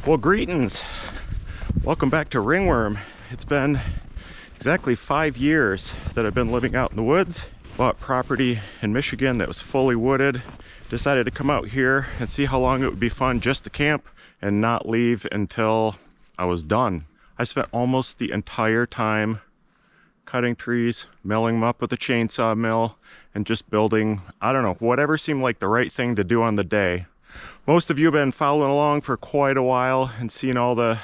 Well, greetings. Welcome back to Ringworm. It's been exactly 5 years that I've been living out in the woods. Bought property in Michigan that was fully wooded. Decided to come out here and see how long it would be fun just to camp and not leave until I was done. I spent almost the entire time cutting trees, milling them up with a chainsaw mill, and just building, I don't know, whatever seemed like the right thing to do on the day. Most of you have been following along for quite a while and seen all the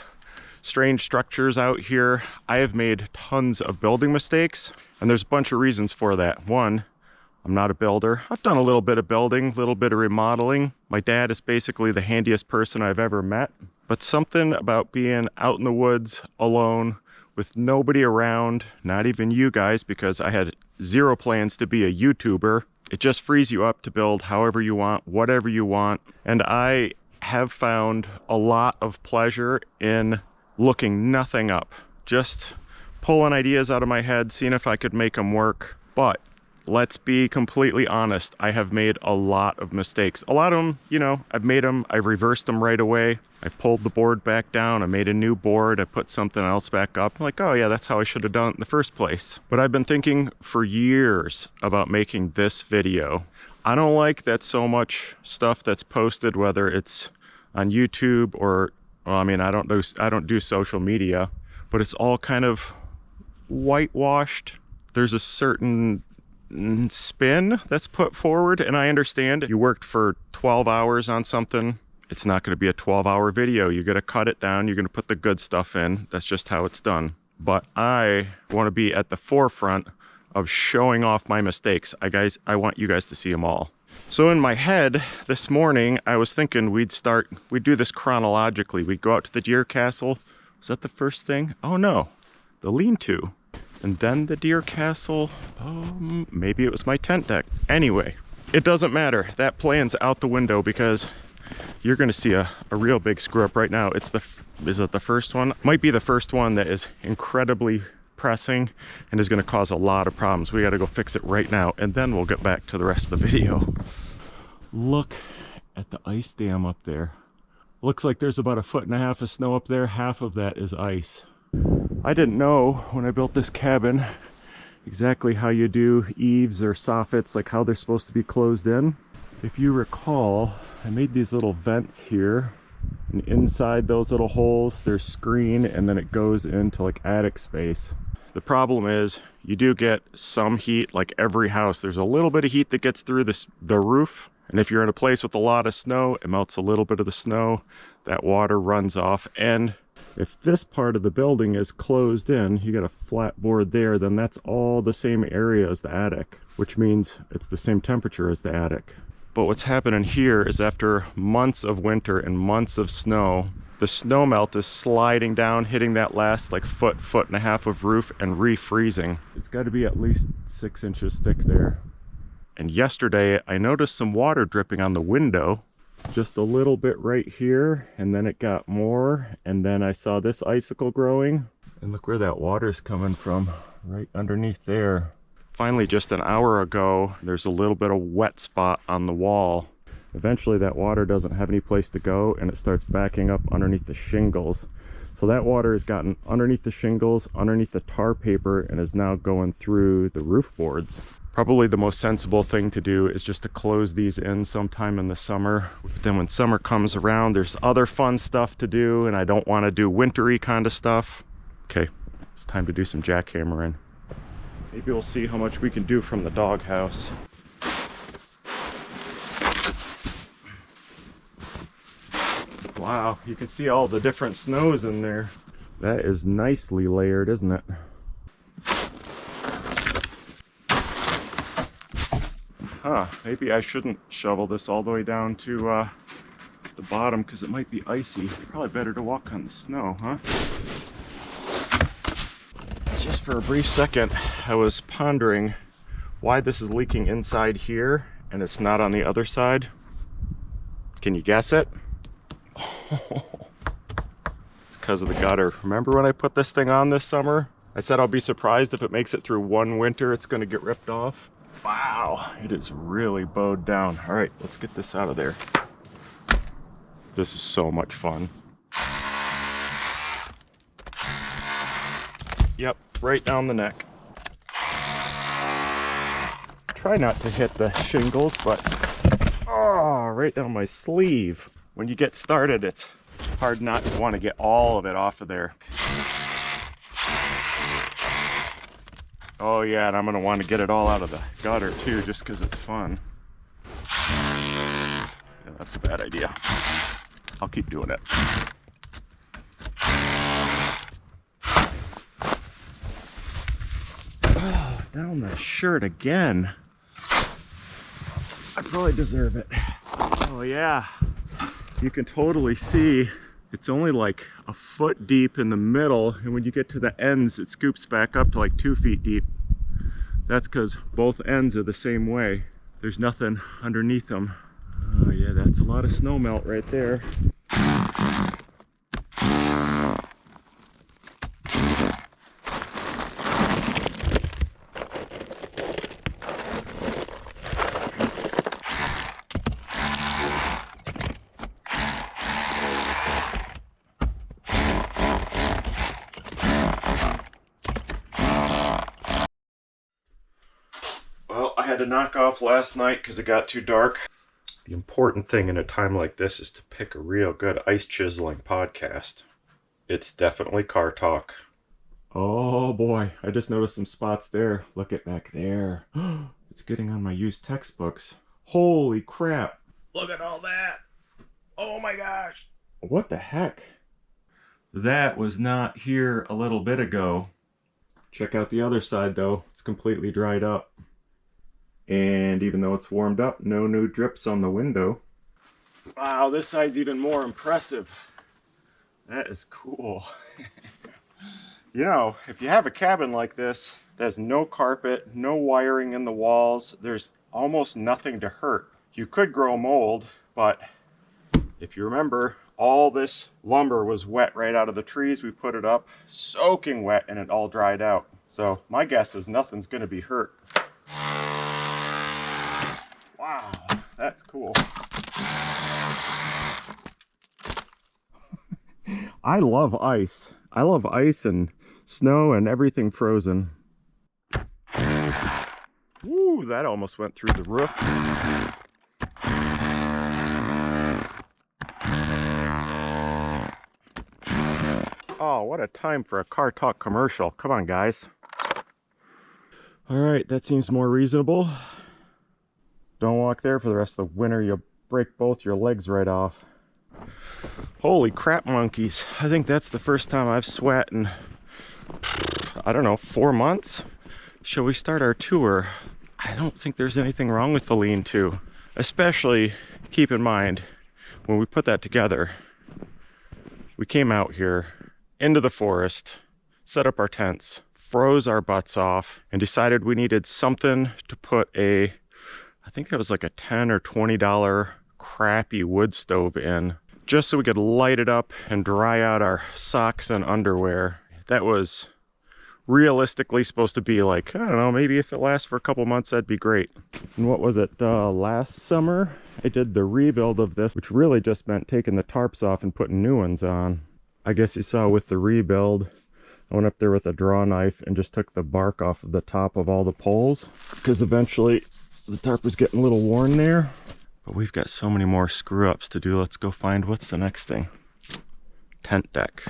strange structures out here. I have made tons of building mistakes, and there's a bunch of reasons for that. One, I'm not a builder. I've done a little bit of building, a little bit of remodeling. My dad is basically the handiest person I've ever met. But something about being out in the woods alone with nobody around, not even you guys, because I had zero plans to be a YouTuber. It just frees you up to build however you want, whatever you want. And I have found a lot of pleasure in looking nothing up, just pulling ideas out of my head, seeing if I could make them work. But let's be completely honest, I have made a lot of mistakes. A lot of them, you know, I've made them, I reversed them right away. I pulled the board back down, I made a new board, I put something else back up. I'm like, oh yeah, that's how I should have done it in the first place. But I've been thinking for years about making this video. I don't like that so much stuff that's posted, whether it's on YouTube or, well, I mean, I don't do social media, but it's all kind of whitewashed. There's a certain spin that's put forward, and I understand you worked for 12 hours on something. It's not going to be a 12-hour video. You're going to cut it down. You're going to put the good stuff in. That's just how it's done. But I want to be at the forefront of showing off my mistakes. I want you guys to see them all. So in my head this morning, I was thinking we'd do this chronologically. We'd go out to the deer castle. Was that the first thing? Oh no, the lean-to. And then the deer castle. Oh, maybe it was my tent deck. Anyway, it doesn't matter. That plan's out the window because you're going to see a real big screw up right now. Is it the first one? Might be the first one that is incredibly pressing and is going to cause a lot of problems. We got to go fix it right now, and then we'll get back to the rest of the video. Look at the ice dam up there. Looks like there's about 1.5 feet of snow up there. Half of that is ice. I didn't know when I built this cabin exactly how you do eaves or soffits, like how they're supposed to be closed in. If you recall, I made these little vents here, and inside those little holes there's screen, and then it goes into like attic space. The problem is you do get some heat, like every house. There's a little bit of heat that gets through the roof, and if you're in a place with a lot of snow, it melts a little bit of the snow, that water runs off. And if this part of the building is closed in, you got a flat board there, then that's all the same area as the attic, which means it's the same temperature as the attic. But what's happening here is after months of winter and months of snow, the snow melt is sliding down, hitting that last like foot and a half of roof and refreezing. It's got to be at least 6 inches thick there. And yesterday I noticed some water dripping on the window, just a little bit right here, and then it got more, and then I saw this icicle growing, and look where that water's coming from, right underneath there. Finally, just an hour ago, there's a little bit of wet spot on the wall. Eventually that water doesn't have any place to go, and it starts backing up underneath the shingles. So that water has gotten underneath the shingles, underneath the tar paper, and is now going through the roof boards. Probably the most sensible thing to do is just to close these in sometime in the summer. But then when summer comes around, there's other fun stuff to do, and I don't want to do wintry kind of stuff. Okay, it's time to do some jackhammering. Maybe we'll see how much we can do from the doghouse. Wow, you can see all the different snows in there. That is nicely layered, isn't it? Huh, maybe I shouldn't shovel this all the way down to the bottom because it might be icy. Probably better to walk on the snow, huh? Just for a brief second, I was pondering why this is leaking inside here and it's not on the other side. Can you guess it? It's because of the gutter. Remember when I put this thing on this summer? I said I'll be surprised if it makes it through one winter, it's going to get ripped off. Wow, it is really bowed down. All right, let's get this out of there. This is so much fun. Yep, right down the neck. Try not to hit the shingles, but oh, right down my sleeve. When you get started, it's hard not to want to get all of it off of there. Oh yeah, and I'm gonna want to get it all out of the gutter too, just because it's fun. Yeah, that's a bad idea. I'll keep doing it. Oh, down the shirt again. I probably deserve it. Oh yeah, you can totally see it's only like a foot deep in the middle, and when you get to the ends, it scoops back up to like 2 feet deep. That's because both ends are the same way. There's nothing underneath them. Oh yeah, that's a lot of snow melt right there. Well, I had to knock off last night because it got too dark. The important thing in a time like this is to pick a real good ice chiseling podcast. It's definitely car talk. Oh boy, I just noticed some spots there. Look at back there. It's getting on my used textbooks. Holy crap. Look at all that. Oh my gosh. What the heck? That was not here a little bit ago. Check out the other side though. It's completely dried up. And even though it's warmed up, no new drips on the window. Wow, this side's even more impressive. That is cool. You know, if you have a cabin like this, there's no carpet, no wiring in the walls, there's almost nothing to hurt. You could grow mold, but if you remember, all this lumber was wet right out of the trees. We put it up, soaking wet, and it all dried out. So my guess is nothing's gonna be hurt. Wow, that's cool. I love ice. I love ice and snow and everything frozen. Woo, that almost went through the roof. Oh, what a time for a car talk commercial. Come on, guys. All right, that seems more reasonable. Don't walk there for the rest of the winter. You'll break both your legs right off. Holy crap, monkeys. I think that's the first time I've sweat in, I don't know, 4 months. Shall we start our tour? I don't think there's anything wrong with the lean-to. Especially, keep in mind, when we put that together, we came out here into the forest, set up our tents, froze our butts off, and decided we needed something to put a, I think that was like a $10 or $20 crappy wood stove in, just so we could light it up and dry out our socks and underwear. That was realistically supposed to be like, I don't know, maybe if it lasts for a couple months, that'd be great. And what was it, last summer? I did the rebuild of this, which really just meant taking the tarps off and putting new ones on. I guess you saw with the rebuild, I went up there with a draw knife and just took the bark off of the top of all the poles, because eventually the tarp was getting a little worn there. But we've got so many more screw-ups to do. Let's go find what's the next thing. Tent deck.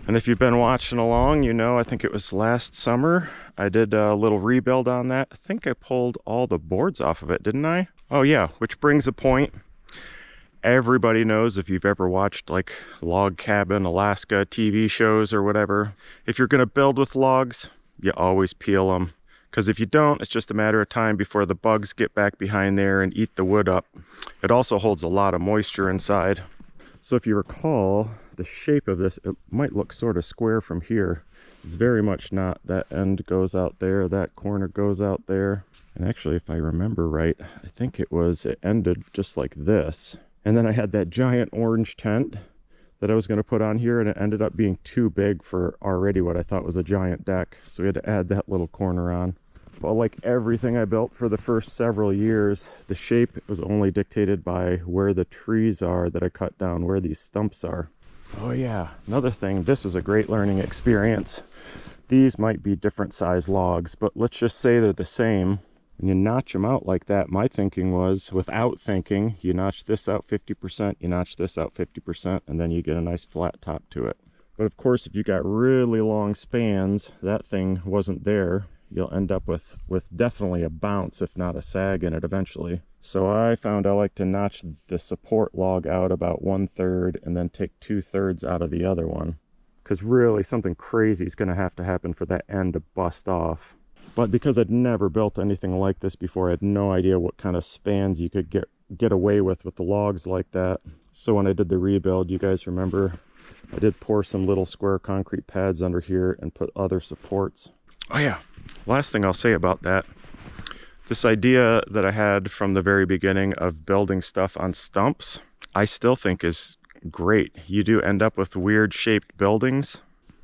And if you've been watching along, you know, I think it was last summer, I did a little rebuild on that. I think I pulled all the boards off of it, didn't I? Oh yeah, which brings a point. Everybody knows, if you've ever watched like Log Cabin, Alaska TV shows or whatever, if you're gonna build with logs, you always peel them. Because if you don't, it's just a matter of time before the bugs get back behind there and eat the wood up. It also holds a lot of moisture inside. So if you recall, the shape of this, it might look sort of square from here. It's very much not. That end goes out there, that corner goes out there. And actually, if I remember right, I think it ended just like this. And then I had that giant orange tent that I was going to put on here, and it ended up being too big for already what I thought was a giant deck. So we had to add that little corner on. But like everything I built for the first several years, the shape was only dictated by where the trees are that I cut down, where these stumps are. Oh yeah, another thing, this was a great learning experience. These might be different size logs, but let's just say they're the same. And you notch them out like that. My thinking was, without thinking, you notch this out 50%, you notch this out 50%, and then you get a nice flat top to it. But of course, if you got really long spans, that thing wasn't there. You'll end up with definitely a bounce, if not a sag in it eventually. So I found I like to notch the support log out about 1/3 and then take 2/3 out of the other one. Because really something crazy is going to have to happen for that end to bust off. But because I'd never built anything like this before, I had no idea what kind of spans you could get away with the logs like that. So when I did the rebuild, you guys remember, I did pour some little square concrete pads under here and put other supports. Oh yeah, last thing I'll say about that, this idea that I had from the very beginning of building stuff on stumps, I still think is great. You do end up with weird shaped buildings,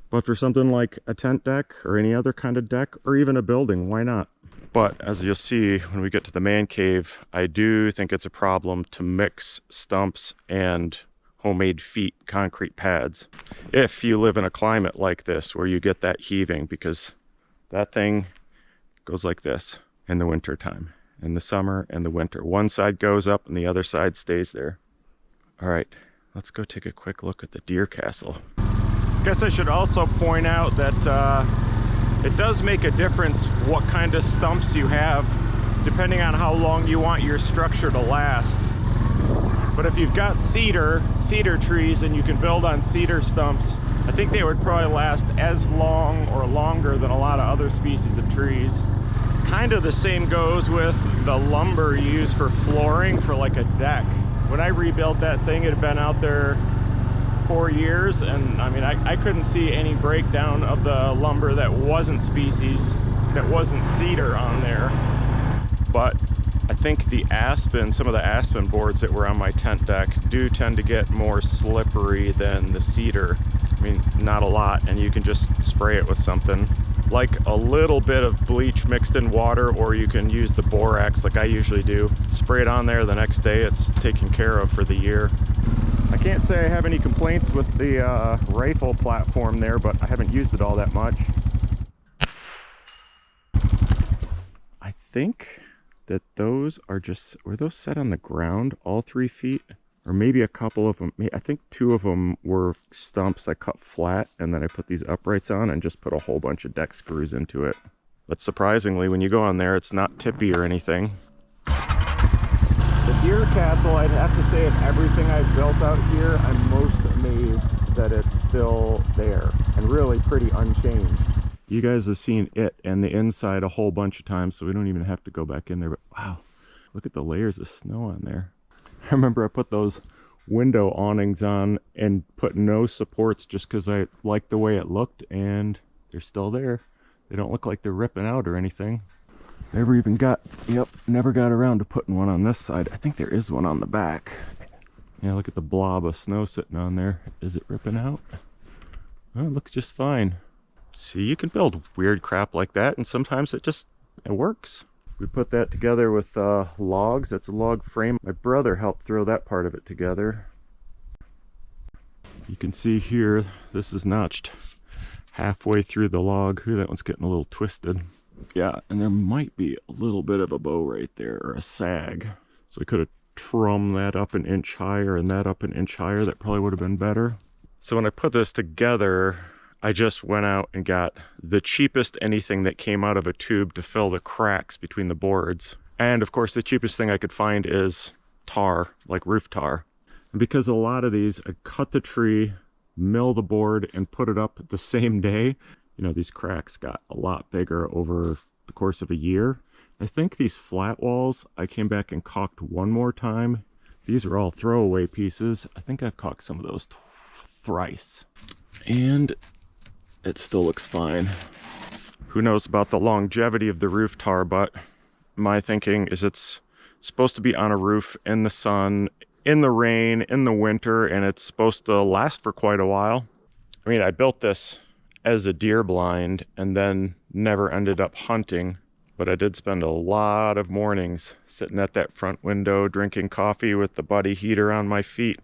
but for something like a tent deck or any other kind of deck or even a building, why not? But as you'll see when we get to the man cave, I do think it's a problem to mix stumps and homemade feet concrete pads if you live in a climate like this where you get that heaving, because that thing goes like this in the winter time, in the summer and the winter. One side goes up and the other side stays there. All right, let's go take a quick look at the deer castle. Guess I should also point out that it does make a difference what kind of stumps you have depending on how long you want your structure to last. But if you've got cedar trees and you can build on cedar stumps, I think they would probably last as long or longer than a lot of other species of trees. Kind of the same goes with the lumber used for flooring for like a deck. When I rebuilt that thing, it had been out there 4 years, and I mean, I couldn't see any breakdown of the lumber that wasn't cedar on there. But I think the aspen, some of the aspen boards that were on my tent deck do tend to get more slippery than the cedar. I mean, not a lot, and you can just spray it with something like a little bit of bleach mixed in water, or you can use the borax like I usually do. Spray it on there, the next day it's taken care of for the year. I can't say I have any complaints with the rifle platform there, but I haven't used it all that much. I think that those are just, were those set on the ground, all 3 feet? Or maybe a couple of them, I think 2 of them were stumps I cut flat, and then I put these uprights on and just put a whole bunch of deck screws into it. But surprisingly, when you go on there, it's not tippy or anything. The deer castle, I'd have to say, of everything I've built out here, I'm most amazed that it's still there and really pretty unchanged. You guys have seen it and the inside a whole bunch of times, so we don't even have to go back in there. But wow, look at the layers of snow on there. I remember I put those window awnings on and put no supports just because I liked the way it looked, and they're still there. They don't look like they're ripping out or anything. Never got around to putting one on this side. I think there is one on the back. Yeah, look at the blob of snow sitting on there. Is it ripping out? Oh, it looks just fine. See, you can build weird crap like that, and sometimes it works. We put that together with logs. That's a log frame. My brother helped throw that part of it together. You can see here, this is notched halfway through the log. Ooh, that one's getting a little twisted. Yeah, and there might be a little bit of a bow right there, or a sag. So we could have trimmed that up an inch higher and that up an inch higher. That probably would have been better. So when I put this together, I just went out and got the cheapest anything that came out of a tube to fill the cracks between the boards. And of course, the cheapest thing I could find is tar, like roof tar. And because a lot of these, I cut the tree, mill the board, and put it up the same day. You know, these cracks got a lot bigger over the course of a year. I think these flat walls, I came back and caulked one more time. These are all throwaway pieces. I think I've caulked some of those thrice. And it still looks fine. Who knows about the longevity of the roof tar, but my thinking is it's supposed to be on a roof in the sun, in the rain, in the winter, and it's supposed to last for quite a while. I mean, I built this as a deer blind and then never ended up hunting, but I did spend a lot of mornings sitting at that front window drinking coffee with the buddy heater on my feet.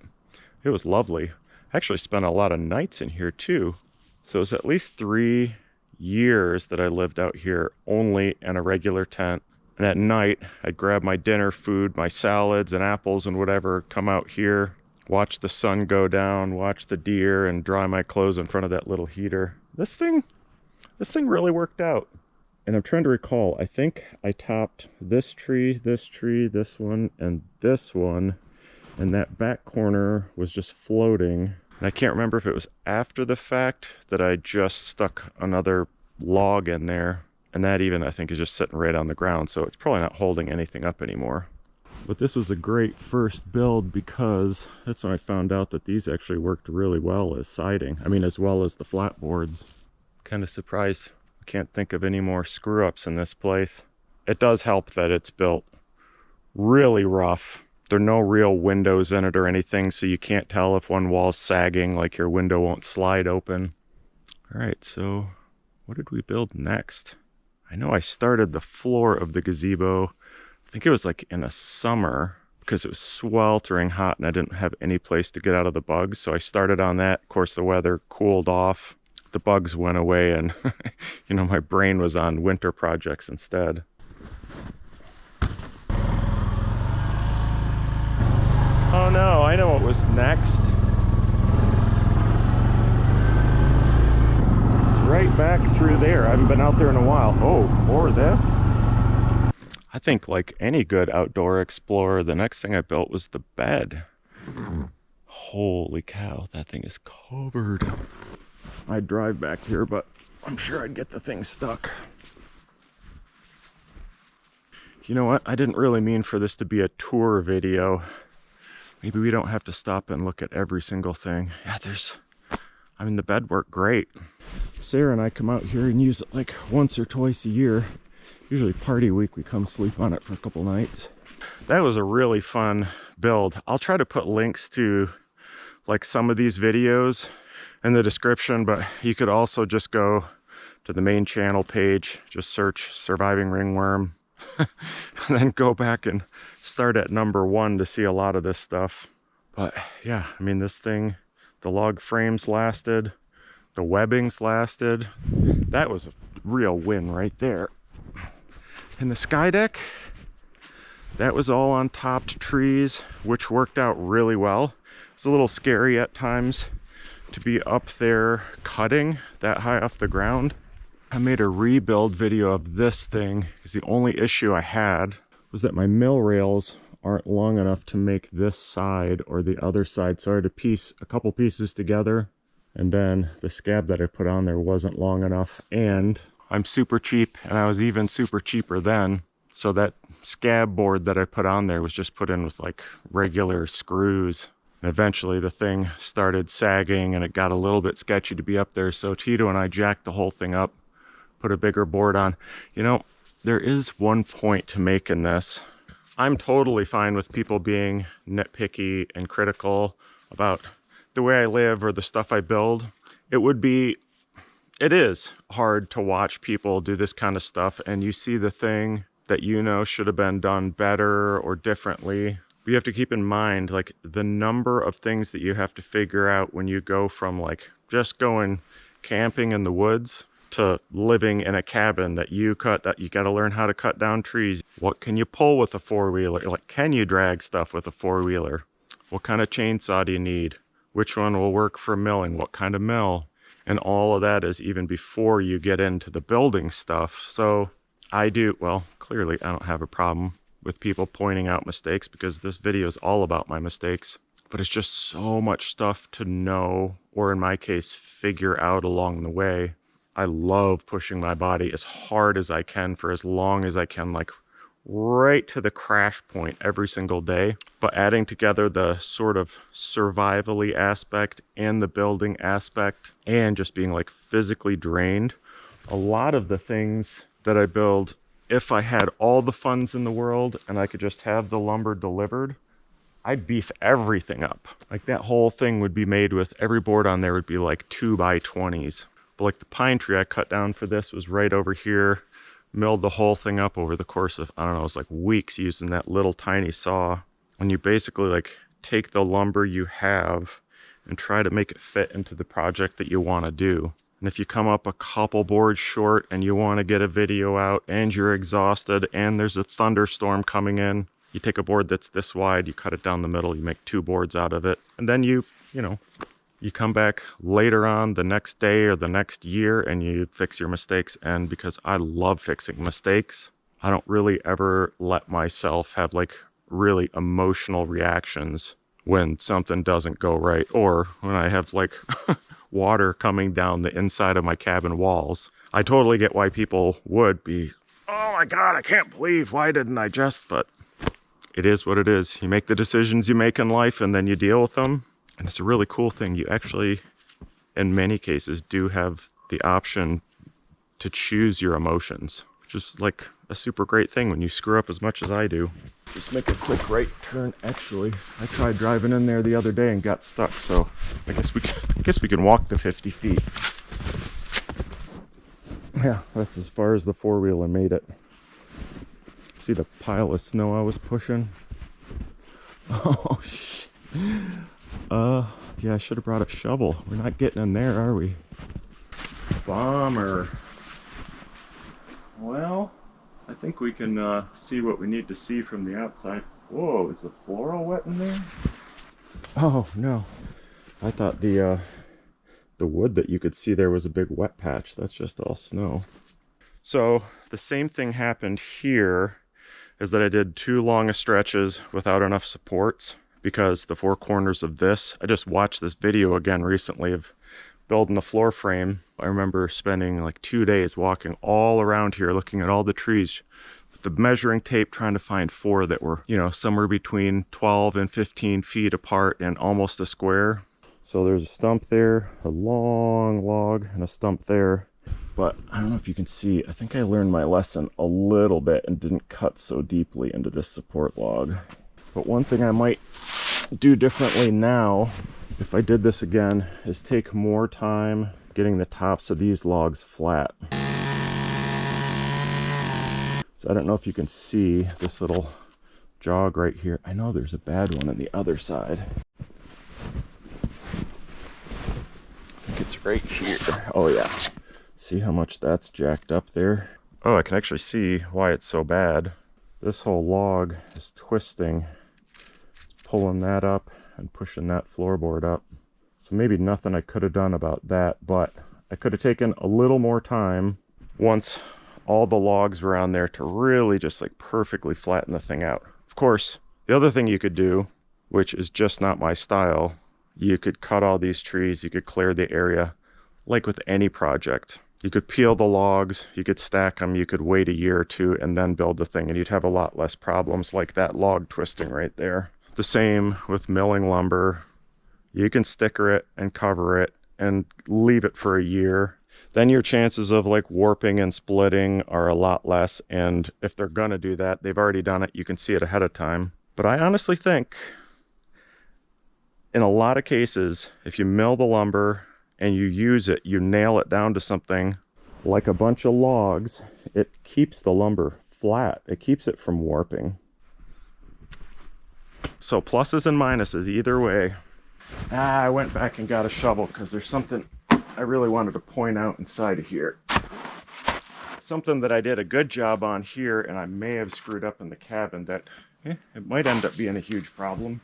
It was lovely. I actually spent a lot of nights in here too. So it was at least 3 years that I lived out here only in a regular tent. And at night, I'd grab my dinner food, my salads and apples and whatever, come out here, watch the sun go down, watch the deer, and dry my clothes in front of that little heater. This thing really worked out. And I'm trying to recall, I think I topped this tree, this one, and this one. And that back corner was just floating. And I can't remember if it was after the fact that I just stuck another log in there. And that even, I think, is just sitting right on the ground. So it's probably not holding anything up anymore. But this was a great first build because that's when I found out that these actually worked really well as siding. I mean, as well as the flat boards. Kind of surprised. I can't think of any more screw-ups in this place. It does help that it's built really rough. There are no real windows in it or anything, so you can't tell if one wall's sagging, like your window won't slide open. All right, so what did we build next? I know I started the floor of the gazebo, I think it was like in a summer, because it was sweltering hot and I didn't have any place to get out of the bugs. So I started on that. Of course, the weather cooled off. The bugs went away and, you know, my brain was on winter projects instead. Oh no, I know what was next. It's right back through there. I haven't been out there in a while. Oh, more of this? I think like any good outdoor explorer, the next thing I built was the bed. Holy cow, that thing is covered. I'd drive back here, but I'm sure I'd get the thing stuck. You know what? I didn't really mean for this to be a tour video. Maybe we don't have to stop and look at every single thing. Yeah, I mean, the bed worked great. Sarah and I come out here and use it like once or twice a year. Usually party week, we come sleep on it for a couple nights. That was a really fun build. I'll try to put links to like some of these videos in the description, but you could also just go to the main channel page, just search Surviving Ringworm, and then go back and start at #1 to see a lot of this stuff. But yeah, I mean, this thing, the log frames lasted, the webbings lasted. That was a real win right there. And the sky deck, that was all on topped trees, which worked out really well. It's a little scary at times to be up there cutting that high off the ground. I made a rebuild video of this thing because the only issue I had was that my mill rails aren't long enough to make this side or the other side. So I had to piece a couple pieces together, and then the scab that I put on there wasn't long enough. And I'm super cheap, and I was even super cheaper then. So that scab board that I put on there was just put in with like regular screws. And eventually the thing started sagging and it got a little bit sketchy to be up there. So Tito and I jacked the whole thing up, put a bigger board on. You know, there is one point to make in this. I'm totally fine with people being nitpicky and critical about the way I live or the stuff I build. It is hard to watch people do this kind of stuff and you see the thing that you know should have been done better or differently. But you have to keep in mind like the number of things that you have to figure out when you go from like just going camping in the woods to living in a cabin that you cut, that you got to learn how to cut down trees. What can you pull with a four-wheeler? Like, can you drag stuff with a four-wheeler? What kind of chainsaw do you need? Which one will work for milling? What kind of mill? And all of that is even before you get into the building stuff. So clearly I don't have a problem with people pointing out mistakes because this video is all about my mistakes. But it's just so much stuff to know, or in my case, figure out along the way. I love pushing my body as hard as I can for as long as I can, like right to the crash point every single day. But adding together the sort of survival-y aspect and the building aspect and just being like physically drained. A lot of the things that I build, if I had all the funds in the world and I could just have the lumber delivered, I'd beef everything up. Like that whole thing would be made with, every board on there would be like 2x20s. But like the pine tree I cut down for this was right over here. Milled the whole thing up over the course of, I don't know, it was like weeks using that little tiny saw. And you basically like take the lumber you have and try to make it fit into the project that you want to do. And if you come up a couple boards short and you want to get a video out and you're exhausted and there's a thunderstorm coming in, you take a board that's this wide, you cut it down the middle, you make 2 boards out of it, and then you come back later on the next day or the next year and you fix your mistakes. And because I love fixing mistakes, I don't really ever let myself have like really emotional reactions when something doesn't go right, or when I have like water coming down the inside of my cabin walls. I totally get why people would be, oh my God, I can't believe, why didn't I just, but it is what it is. You make the decisions you make in life and then you deal with them. And it's a really cool thing. You actually, in many cases, do have the option to choose your emotions, which is like a super great thing when you screw up as much as I do. Just make a quick right turn. Actually, I tried driving in there the other day and got stuck, so I guess we can walk the 50 feet. Yeah, that's as far as the 4-wheeler made it. See the pile of snow I was pushing? Oh, shit. Yeah, I should have brought a shovel. We're not getting in there, are we? Bummer. Well, I think we can see what we need to see from the outside. Whoa, is the floor all wet in there? Oh, no. I thought the wood that you could see there was a big wet patch. That's just all snow. So the same thing happened here, is that I did too long stretches without enough supports, because the 4 corners of this, I just watched this video again recently of building the floor frame. I remember spending like 2 days walking all around here looking at all the trees with the measuring tape, trying to find 4 that were, somewhere between 12 and 15 feet apart and almost a square. So there's a stump there, a long log, and a stump there. But I don't know if you can see, I think I learned my lesson a little bit and didn't cut so deeply into this support log. But one thing I might do differently now, if I did this again, is take more time getting the tops of these logs flat. So I don't know if you can see this little jog right here. I know there's a bad one on the other side. I think it's right here. Oh yeah. See how much that's jacked up there? Oh, I can actually see why it's so bad. This whole log is twisting. It's pulling that up and pushing that floorboard up. So maybe nothing I could have done about that, but I could have taken a little more time once all the logs were on there to really just like perfectly flatten the thing out. Of course, the other thing you could do, which is just not my style, you could cut all these trees, you could clear the area, like with any project. You could peel the logs, you could stack them, you could wait a year or 2 and then build the thing, and you'd have a lot less problems like that log twisting right there. The same with milling lumber. You can sticker it and cover it and leave it for a year. Then your chances of like warping and splitting are a lot less, and if they're gonna do that, they've already done it, you can see it ahead of time. But I honestly think in a lot of cases, if you mill the lumber and you use it, you nail it down to something like a bunch of logs, it keeps the lumber flat. It keeps it from warping. So pluses and minuses either way. I went back and got a shovel because there's something I really wanted to point out inside of here. Something that I did a good job on here and I may have screwed up in the cabin that it might end up being a huge problem.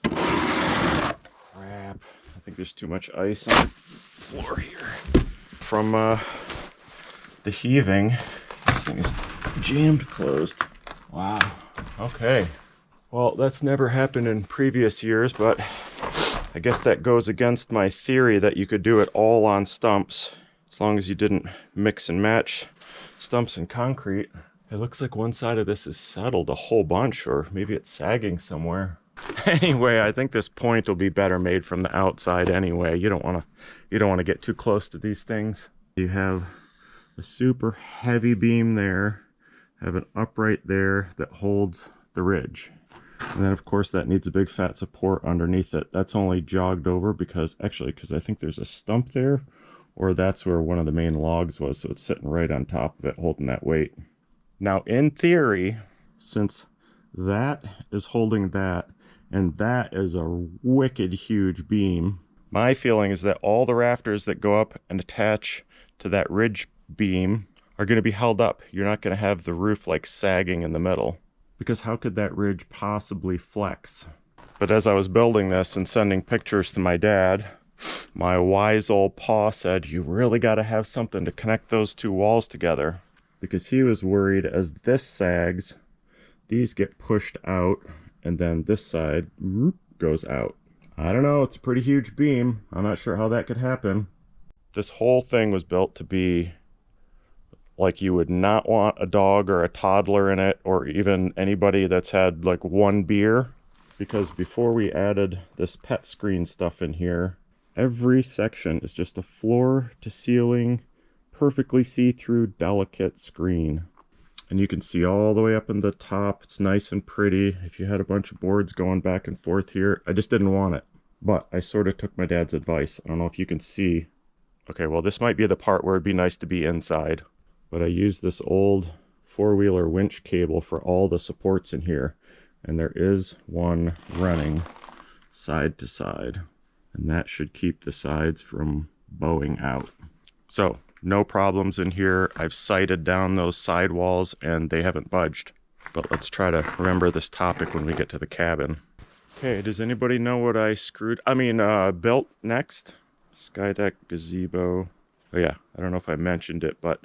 Crap. I think there's too much ice on the floor here. From the heaving, this thing is jammed closed. Wow. Okay. Well, that's never happened in previous years, but I guess that goes against my theory that you could do it all on stumps, as long as you didn't mix and match stumps and concrete. It looks like one side of this is settled a whole bunch, or maybe it's sagging somewhere. Anyway, I think this point will be better made from the outside anyway. You don't want to get too close to these things. You have a super heavy beam there, have an upright there that holds the ridge. And then of course that needs a big fat support underneath it. That's only jogged over because I think there's a stump there, or that's where one of the main logs was, so it's sitting right on top of it holding that weight. Now in theory, since that is holding that And that is a wicked huge beam. My feeling is that all the rafters that go up and attach to that ridge beam are going to be held up. You're not going to have the roof like sagging in the middle, because how could that ridge possibly flex? But as I was building this and sending pictures to my dad, my wise old paw said, you really got to have something to connect those two walls together, because he was worried as this sags, these get pushed out, and then this side goes out. I don't know, it's a pretty huge beam. I'm not sure how that could happen. This whole thing was built to be like you would not want a dog or a toddler in it, or even anybody that's had like one beer. Because before we added this pet screen stuff in here, every section is just a floor to ceiling, perfectly see-through, delicate screen. And you can see all the way up in the top. It's nice and pretty. If you had a bunch of boards going back and forth here, I just didn't want it. But I sort of took my dad's advice. I don't know if you can see. Okay, well, this might be the part where it'd be nice to be inside. But I used this old four-wheeler winch cable for all the supports in here. And there is one running side to side. And that should keep the sides from bowing out. So, no problems in here. I've sighted down those side walls and they haven't budged. But let's try to remember this topic when we get to the cabin. Okay, does anybody know what I built next? Skydeck, gazebo. Oh yeah, I don't know if I mentioned it, but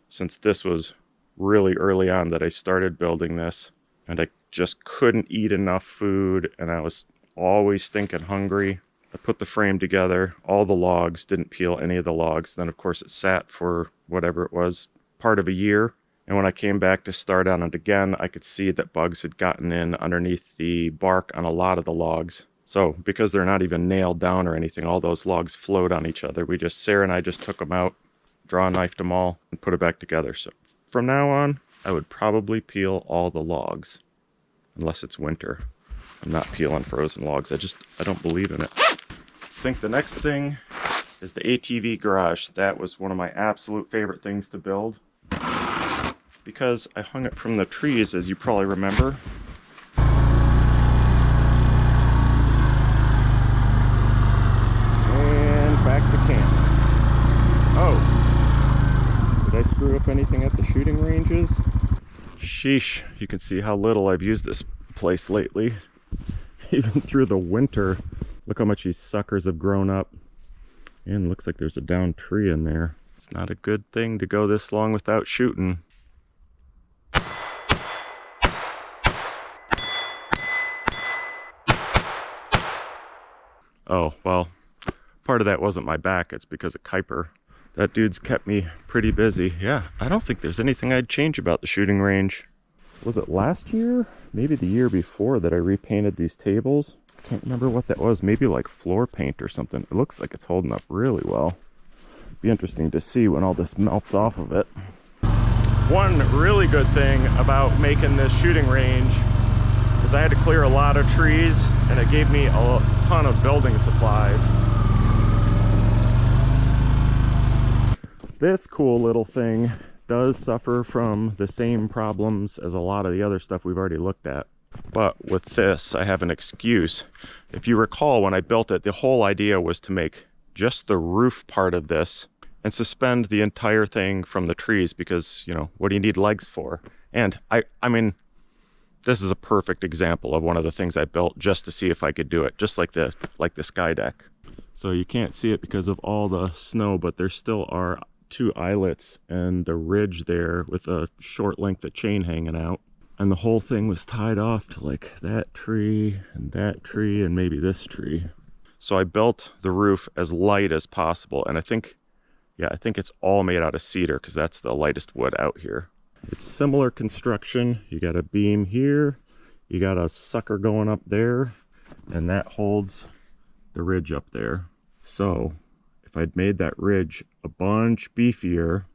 since this was really early on that I started building this, and I just couldn't eat enough food, and I was always stinking hungry, I put the frame together, all the logs, didn't peel any of the logs. Then of course it sat for whatever it was, part of a year. And when I came back to start on it again, I could see that bugs had gotten in underneath the bark on a lot of the logs. So because they're not even nailed down or anything, all those logs float on each other. Sarah and I just took them out, draw knifed them all, and put it back together. So from now on, I would probably peel all the logs, unless it's winter. I'm not peeling frozen logs. I don't believe in it. I think the next thing is the ATV garage. That was one of my absolute favorite things to build, because I hung it from the trees, as you probably remember. And back to camp. Oh, did I screw up anything at the shooting ranges? Sheesh, you can see how little I've used this place lately. Even through the winter, look how much these suckers have grown up. And looks like there's a downed tree in there. It's not a good thing to go this long without shooting. Oh, well, part of that wasn't my back, it's because of Kuiper. That dude's kept me pretty busy. Yeah, I don't think there's anything I'd change about the shooting range. Was it last year? Maybe the year before that I repainted these tables. I can't remember what that was. Maybe like floor paint or something. It looks like it's holding up really well. Be interesting to see when all this melts off of it. One really good thing about making this shooting range is I had to clear a lot of trees, and it gave me a ton of building supplies. This cool little thing does suffer from the same problems as a lot of the other stuff we've already looked at. But with this, I have an excuse. If you recall, when I built it, the whole idea was to make just the roof part of this and suspend the entire thing from the trees, because, you know, what do you need legs for? And I mean, this is a perfect example of one of the things I built just to see if I could do it, just like the sky deck. So you can't see it because of all the snow, but there still are two eyelets and the ridge there with a short length of chain hanging out. And the whole thing was tied off to like that tree and maybe this tree. So I built the roof as light as possible, and I think it's all made out of cedar because that's the lightest wood out here. It's similar construction. You got a beam here, you got a sucker going up there, and that holds the ridge up there. So if I'd made that ridge a bunch beefier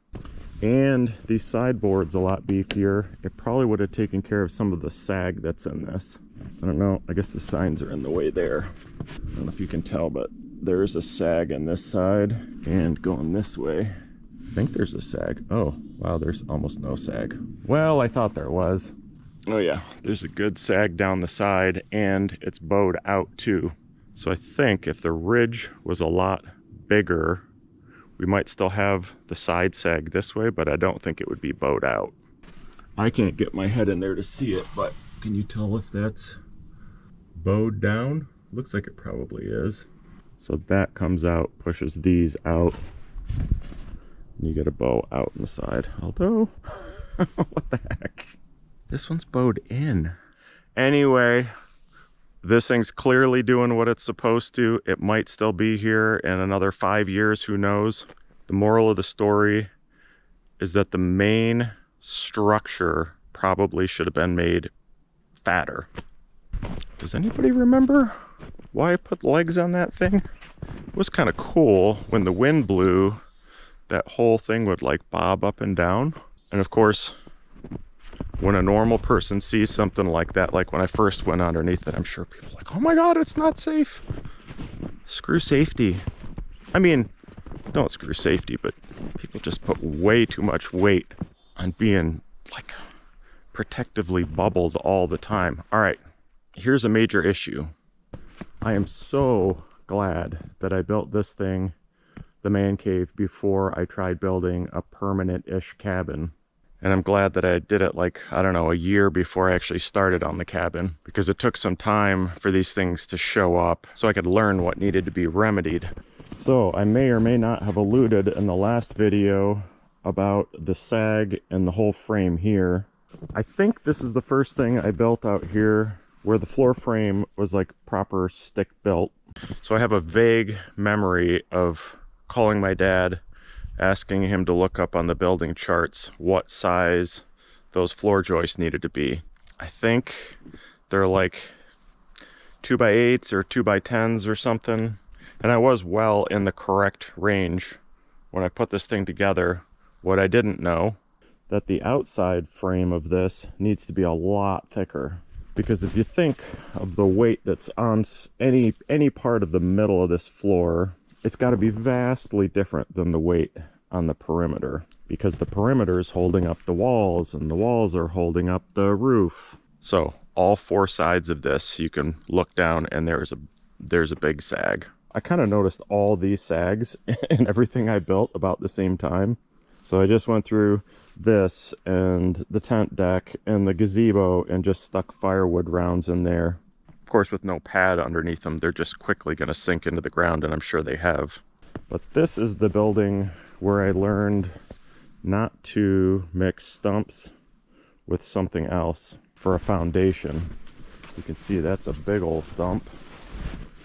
and these sideboards a lot beefier, it probably would have taken care of some of the sag that's in this. I don't know, I guess the signs are in the way there. I don't know if you can tell, but there's a sag on this side, and going this way, I think there's a sag. Oh, wow, there's almost no sag. Well, I thought there was. Oh yeah, there's a good sag down the side, and it's bowed out too. So I think if the ridge was a lot bigger, we might still have the side sag this way, but I don't think it would be bowed out. I can't get my head in there to see it, but can you tell if that's bowed down? Looks like it probably is. So that comes out, pushes these out, and you get a bow out on the side. Although, what the heck? This one's bowed in. Anyway, this thing's clearly doing what it's supposed to. It might still be here in another 5 years, who knows? The moral of the story is that the main structure probably should have been made fatter. Does anybody remember why I put legs on that thing? It was kind of cool when the wind blew, that whole thing would like bob up and down. And of course, when a normal person sees something like that, like when I first went underneath it, I'm sure people are like, oh my God, it's not safe. Screw safety. I mean, don't screw safety, but people just put way too much weight on being like protectively bubbled all the time. All right, here's a major issue. I am so glad that I built this thing, the man cave, before I tried building a permanent-ish cabin. And I'm glad that I did it like, I don't know, a year before I actually started on the cabin, because it took some time for these things to show up so I could learn what needed to be remedied. So I may or may not have alluded in the last video about the sag and the whole frame here. I think this is the first thing I built out here where the floor frame was like proper stick built. So I have a vague memory of calling my dad, asking him to look up on the building charts what size those floor joists needed to be. I think they're like 2x8s or 2x10s or something. And I was well in the correct range when I put this thing together. What I didn't know, that the outside frame of this needs to be a lot thicker. Because if you think of the weight that's on any part of the middle of this floor, it's got to be vastly different than the weight on the perimeter, because the perimeter is holding up the walls and the walls are holding up the roof. So all four sides of this, you can look down and there's a big sag. I kind of noticed all these sags in everything I built about the same time. So I just went through this and the tent deck and the gazebo and just stuck firewood rounds in there. Of course, with no pad underneath them, they're just quickly going to sink into the ground, and I'm sure they have. But this is the building where I learned not to mix stumps with something else for a foundation. You can see that's a big old stump.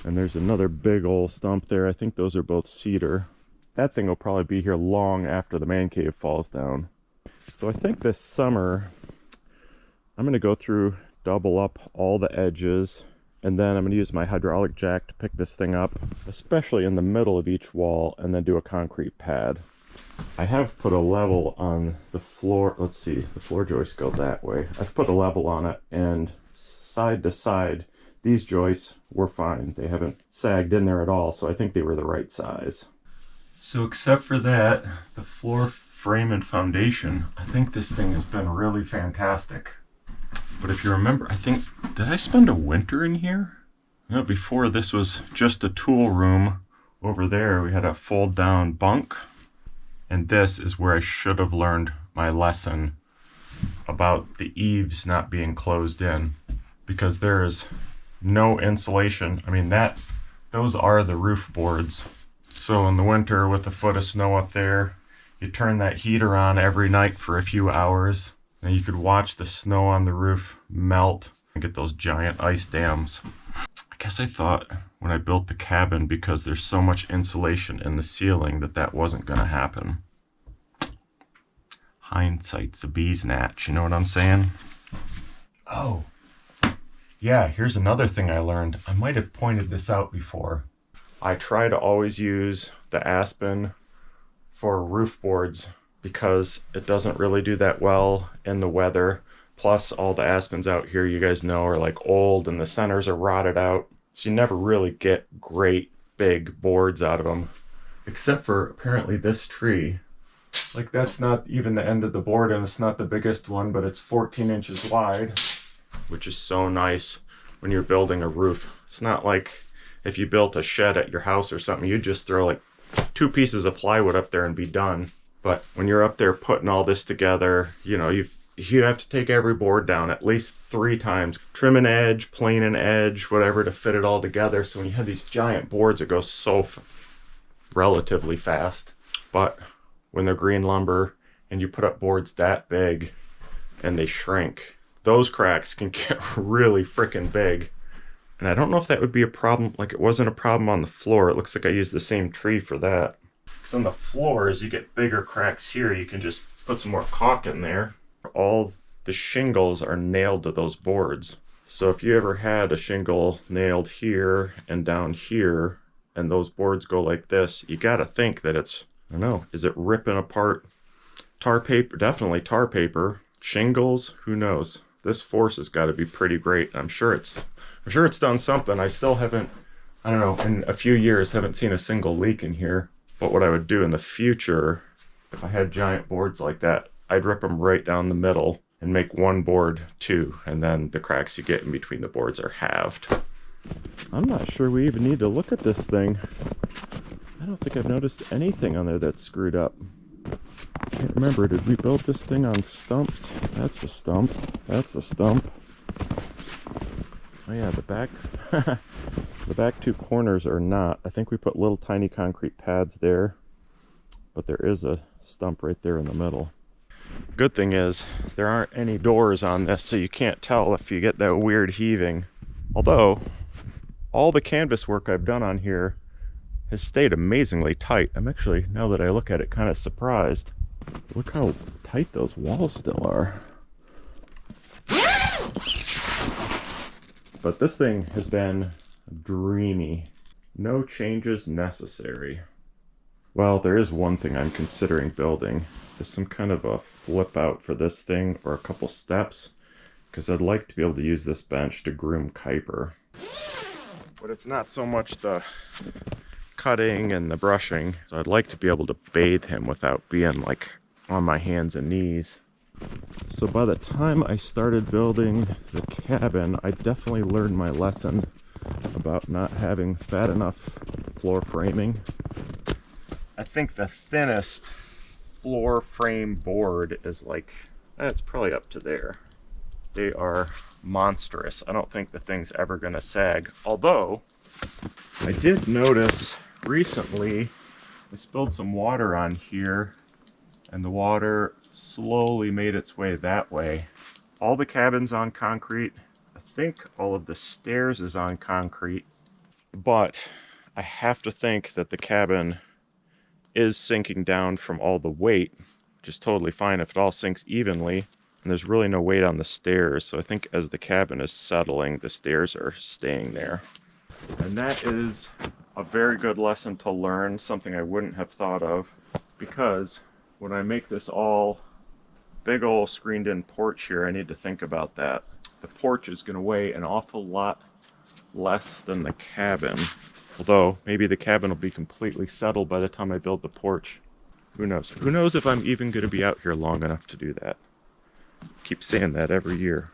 And there's another big old stump there. I think those are both cedar. That thing will probably be here long after the man cave falls down. So I think this summer, I'm going to go through, double up all the edges, and then I'm going to use my hydraulic jack to pick this thing up, especially in the middle of each wall, and then do a concrete pad. I have put a level on the floor. Let's see, the floor joists go that way. I've put a level on it, and side to side, these joists were fine. They haven't sagged in there at all, so I think they were the right size. So except for that, the floor frame and foundation, I think this thing has been really fantastic. But if you remember, I think, did I spend a winter in here? You know, before this was just a tool room. Over there, we had a fold down bunk. And this is where I should have learned my lesson about the eaves not being closed in, because there is no insulation. I mean, those are the roof boards. So in the winter with a foot of snow up there, you turn that heater on every night for a few hours, and you could watch the snow on the roof melt and get those giant ice dams. I guess I thought when I built the cabin, because there's so much insulation in the ceiling, that wasn't going to happen. Hindsight's a bee's gnat, you know what I'm saying? Oh, yeah, here's another thing I learned. I might have pointed this out before. I try to always use the aspen for roof boards because it doesn't really do that well in the weather. Plus, all the aspens out here, you guys know, are like old and the centers are rotted out. So you never really get great big boards out of them. Except for apparently this tree. Like, that's not even the end of the board, and it's not the biggest one, but it's 14 inches wide. which is so nice when you're building a roof. It's not like if you built a shed at your house or something, you'd just throw like 2 pieces of plywood up there and be done. But when you're up there putting all this together, you know, you have to take every board down at least 3 times. Trim an edge, plane an edge, whatever, to fit it all together. So when you have these giant boards, it goes so relatively fast. But when they're green lumber and you put up boards that big and they shrink, those cracks can get really freaking big. And I don't know if that would be a problem. Like, it wasn't a problem on the floor. It looks like I used the same tree for that. Because on the floor, as you get bigger cracks here, you can just put some more caulk in there. All the shingles are nailed to those boards. So if you ever had a shingle nailed here and down here, and those boards go like this, you gotta think that it's, I don't know, is it ripping apart tar paper? Definitely tar paper. Shingles, who knows? This force has got to be pretty great. I'm sure it's done something. I still haven't, I don't know, in a few years haven't seen a single leak in here. But what I would do in the future, if I had giant boards like that, I'd rip them right down the middle and make one board 2, and then the cracks you get in between the boards are halved. I'm not sure we even need to look at this thing. I don't think I've noticed anything on there that's screwed up. I can't remember, did we build this thing on stumps? That's a stump. That's a stump. Oh yeah, the back the back 2 corners are not. I think we put little tiny concrete pads there, but there is a stump right there in the middle. Good thing is there aren't any doors on this, so you can't tell if you get that weird heaving. Although all the canvas work I've done on here has stayed amazingly tight. I'm actually, now that I look at it, kind of surprised. Look how tight those walls still are. But this thing has been dreamy. No changes necessary. Well, there is one thing I'm considering building. Is some kind of a flip out for this thing, or a couple steps, because I'd like to be able to use this bench to groom Kuiper. But it's not so much the cutting and the brushing, so I'd like to be able to bathe him without being like on my hands and knees. So by the time I started building the cabin, I definitely learned my lesson about not having fat enough floor framing. I think the thinnest floor frame board is like, it's probably up to there. They are monstrous. I don't think the thing's ever gonna sag. Although, I did notice recently, I spilled some water on here, and the water slowly made its way that way. All the cabin's on concrete. I think all of the stairs is on concrete, but I have to think that the cabin is sinking down from all the weight, which is totally fine if it all sinks evenly, and there's really no weight on the stairs. So I think as the cabin is settling, the stairs are staying there. And that is a very good lesson to learn, something I wouldn't have thought of, because when I make this all big old screened in porch here, I need to think about that. The porch is going to weigh an awful lot less than the cabin. Although, maybe the cabin will be completely settled by the time I build the porch. Who knows? Who knows if I'm even going to be out here long enough to do that. Keep saying that every year.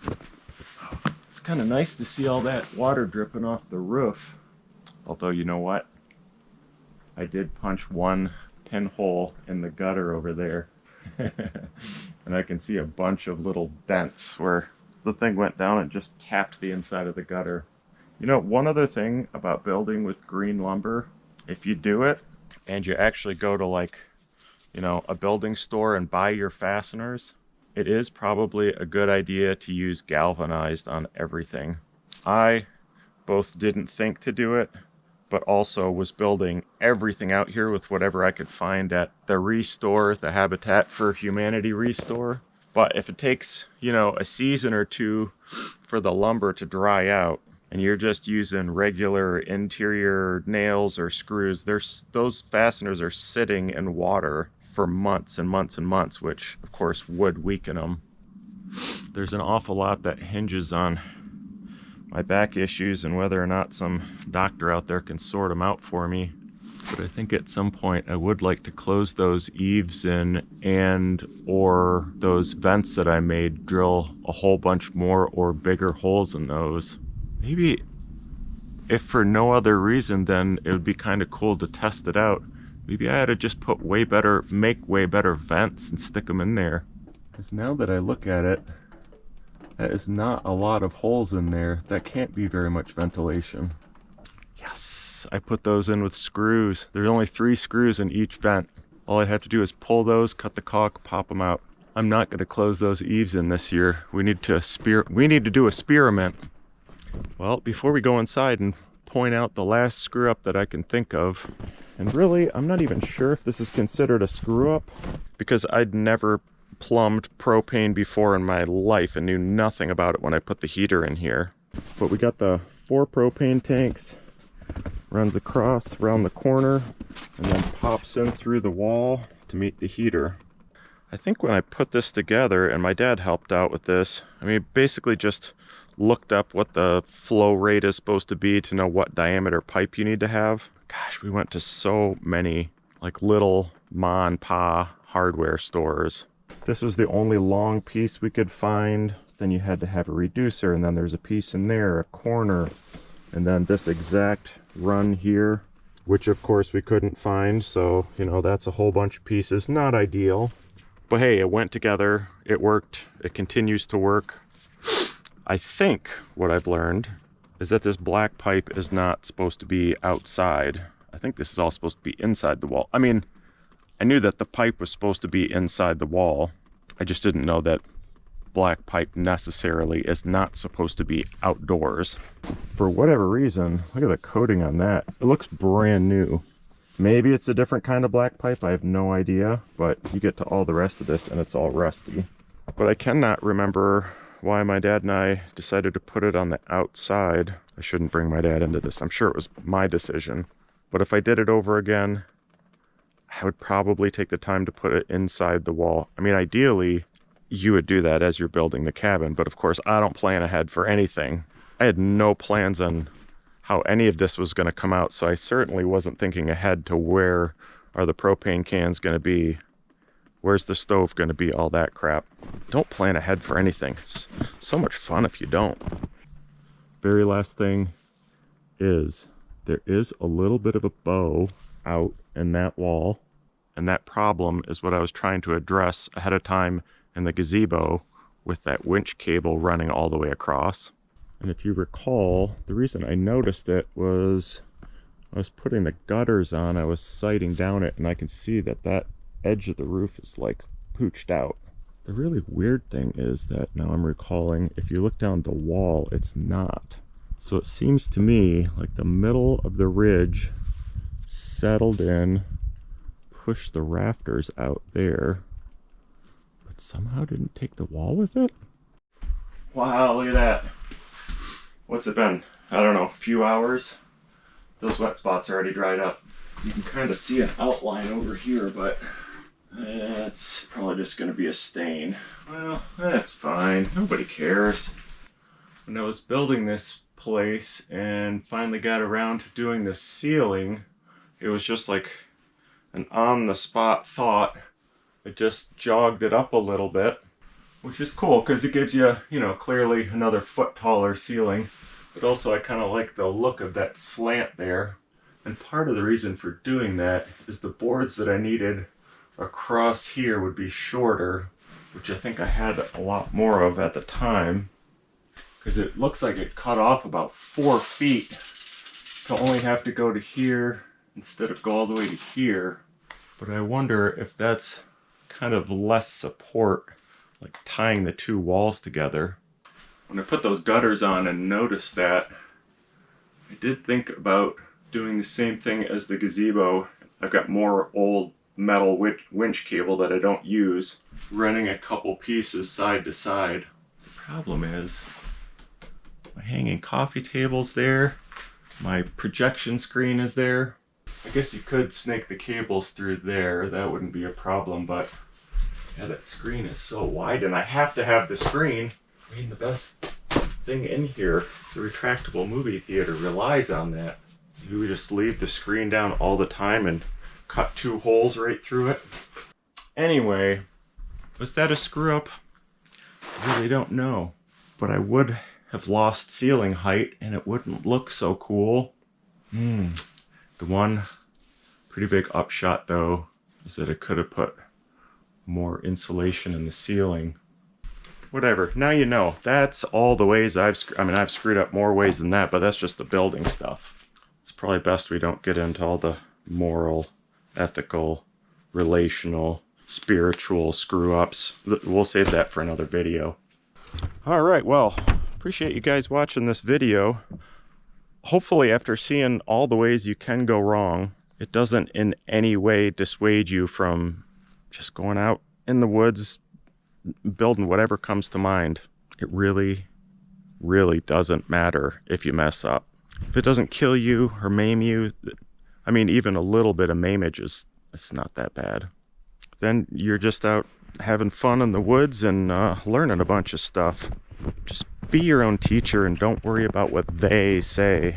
It's kind of nice to see all that water dripping off the roof. Although, you know what? I did punch one pinhole in the gutter over there. And I can see a bunch of little dents where the thing went down and just tapped the inside of the gutter. You know, one other thing about building with green lumber, if you do it and you actually go to, like, you know, a building store and buy your fasteners, it is probably a good idea to use galvanized on everything. I both didn't think to do it, but also was building everything out here with whatever I could find at the Restore, the Habitat for Humanity Restore. But if it takes, you know, a season or two for the lumber to dry out, and you're just using regular interior nails or screws, those fasteners are sitting in water for months and months and months, which of course would weaken them. There's an awful lot that hinges on my back issues and whether or not some doctor out there can sort them out for me. But I think at some point I would like to close those eaves in, and or those vents that I made, drill a whole bunch more or bigger holes in those. Maybe if for no other reason, then it would be kind of cool to test it out. Maybe I had to just put make way better vents and stick them in there. Because now that I look at it, that is not a lot of holes in there. That can't be very much ventilation. Yes, I put those in with screws. There's only 3 screws in each vent. All I'd have to do is pull those, cut the caulk, pop them out. I'm not going to close those eaves in this year. We need to do a experiment. Well, before we go inside and point out the last screw up that I can think of, and really, I'm not even sure if this is considered a screw up, because I'd never plumbed propane before in my life and knew nothing about it when I put the heater in here. But we got the 4 propane tanks, runs across around the corner, and then pops in through the wall to meet the heater. I think when I put this together, and my dad helped out with this, I mean, basically just looked up what the flow rate is supposed to be to know what diameter pipe you need to have. Gosh, we went to so many like little ma and pa hardware stores. This was the only long piece we could find. Then you had to have a reducer, and then there's a piece in there, a corner, and then this exact run here, which of course we couldn't find. So, you know, that's a whole bunch of pieces. Not ideal, but hey, it went together. It worked. It continues to work. I think what I've learned is that this black pipe is not supposed to be outside. I think this is all supposed to be inside the wall. I mean, I knew that the pipe was supposed to be inside the wall. I just didn't know that black pipe necessarily is not supposed to be outdoors. For whatever reason, look at the coating on that. It looks brand new. Maybe it's a different kind of black pipe, I have no idea, but you get to all the rest of this and it's all rusty. But I cannot remember why my dad and I decided to put it on the outside. I shouldn't bring my dad into this. I'm sure it was my decision. But if I did it over again, I would probably take the time to put it inside the wall. I mean, ideally, you would do that as you're building the cabin. But of course, I don't plan ahead for anything. I had no plans on how any of this was going to come out. So I certainly wasn't thinking ahead to where are the propane cans going to be. Where's the stove going to be? All that crap. Don't plan ahead for anything. It's so much fun if you don't. Very last thing is there is a little bit of a bow out in that wall. And that problem is what I was trying to address ahead of time in the gazebo with that winch cable running all the way across. And if you recall, the reason I noticed it was I was putting the gutters on, I was sighting down it, and I can see that that edge of the roof is like pooched out. The really weird thing is that now I'm recalling, if you look down the wall, it's not. So it seems to me like the middle of the ridge settled in, pushed the rafters out there, but somehow didn't take the wall with it. Wow, look at that. What's it been? I don't know, a few hours? Those wet spots are already dried up. You can kind of see an outline over here, but it's probably just going to be a stain. Well, that's fine. Nobody cares. When I was building this place and finally got around to doing the ceiling, it was just like an on-the-spot thought. It just jogged it up a little bit, which is cool because it gives you, you know, clearly another foot taller ceiling. But also I kind of like the look of that slant there. And part of the reason for doing that is the boards that I needed across here would be shorter, which I think I had a lot more of at the time, because it looks like it cut off about 4 feet to only have to go to here instead of go all the way to here. But I wonder if that's kind of less support, like tying the 2 walls together. When I put those gutters on and noticed that, I did think about doing the same thing as the gazebo. I've got more old metal winch cable that I don't use, running a couple pieces side to side. The problem is my hanging coffee table's there, my projection screen is there. I guess you could snake the cables through there, that wouldn't be a problem, but yeah, that screen is so wide and I have to have the screen. I mean, the best thing in here, the retractable movie theater, relies on that. Do we just leave the screen down all the time and cut 2 holes right through it? Anyway, was that a screw up? I really don't know. But I would have lost ceiling height and it wouldn't look so cool. The one pretty big upshot though is that I could have put more insulation in the ceiling. Whatever, now you know. That's all the ways I've screwed up more ways than that, but that's just the building stuff. It's probably best we don't get into all the moral, ethical, relational, spiritual screw-ups. We'll save that for another video. All right, well, appreciate you guys watching this video. Hopefully after seeing all the ways you can go wrong, it doesn't in any way dissuade you from just going out in the woods, building whatever comes to mind. It really, really doesn't matter if you mess up. If it doesn't kill you or maim you, I mean, even a little bit of maimage it's not that bad. Then you're just out having fun in the woods and learning a bunch of stuff. Just be your own teacher and don't worry about what they say.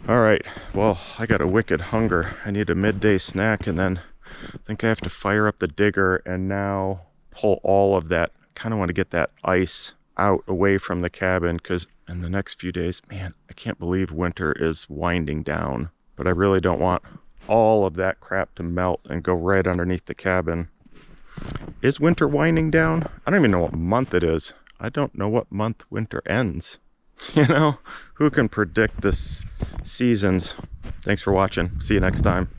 All right, well, I got a wicked hunger. I need a midday snack, and then I think I have to fire up the digger and now pull all of that. Kind of want to get that ice out away from the cabin, because in the next few days, man, I can't believe winter is winding down. But I really don't want all of that crap to melt and go right underneath the cabin. Is winter winding down? I don't even know what month it is. I don't know what month winter ends. You know, who can predict this seasons? Thanks for watching. See you next time.